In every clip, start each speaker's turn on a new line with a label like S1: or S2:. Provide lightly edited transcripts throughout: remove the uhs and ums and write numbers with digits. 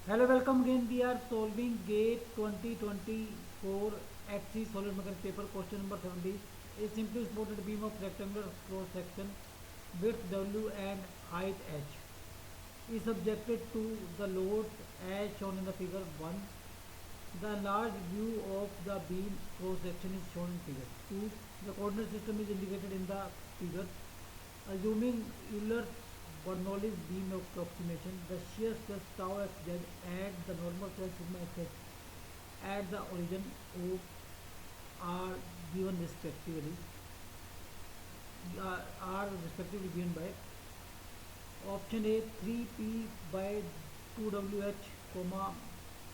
S1: Hello, welcome again. We are solving GATE 2024 HC solid mechanics paper question number 70. A simply supported beam of rectangular cross section width W and height H is subjected to the load as shown in the figure 1. The enlarged view of the beam cross section is shown in figure 2. The coordinate system is indicated in the figure. Assuming Euler's Bernoulli's beam approximation, the shear stress tau xz and the normal stress sigma xx at the origin O are given respectively. Are respectively given by option A 3p by 2wh, comma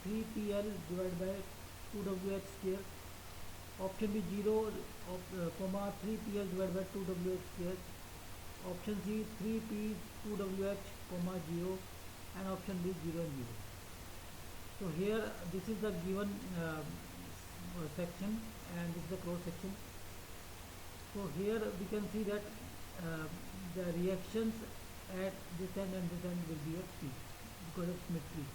S1: 3pl divided by 2wh square. Option B 0, comma 3pl divided by 2wh square. Option C 3p 2wh comma 0, and option D 0 and 0. So here this is the given section, and this is the cross section. So here we can see that the reactions at this end and this end will be at P because of symmetry.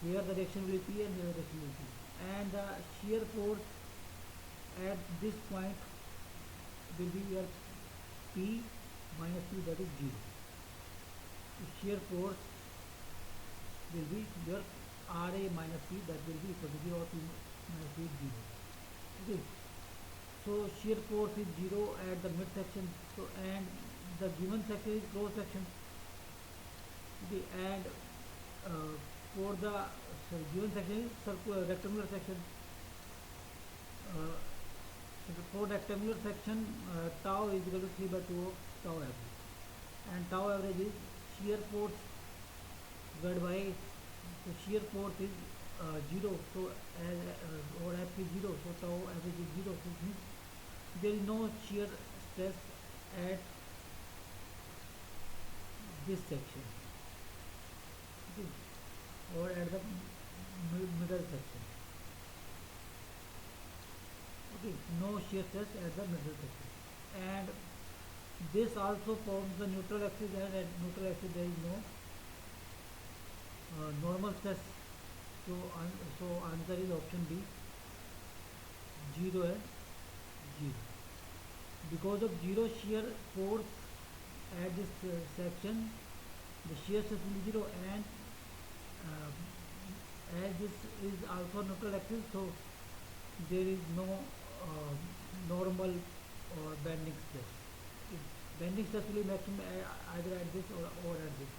S1: Here the reaction will be P and here the reaction will be P, and the shear force at this point will be at P minus P, that is 0. So shear force will be your RA minus P, that will be equal to 0, or P minus P is 0. Okay. So shear force is 0 at the mid section. So and the given section is cross section. Okay, and for the given section is rectangular section. So for rectangular section, tau is equal to 3 by 2 of tau average, and tau average is shear force divided by, so shear force is 0, so or F is 0, so tau average is 0, so it means there is no shear stress at this section, okay, or at the middle section. Okay, no shear stress at the middle section, and this also forms the neutral axis, and at neutral axis there is no normal stress. So answer is option B, 0 and 0. Because of 0 shear force at this section, the shear stress will be 0, and as this is also neutral axis, so there is no normal or bending stress. Bending stress will be maximum either at this or at this,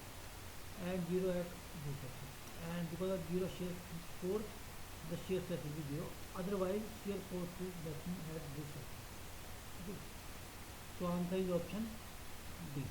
S1: and 0 at this section. And because of 0 shear force, the shear stress will be 0. Otherwise, shear force is maximum at this section. Okay. So answer is option D.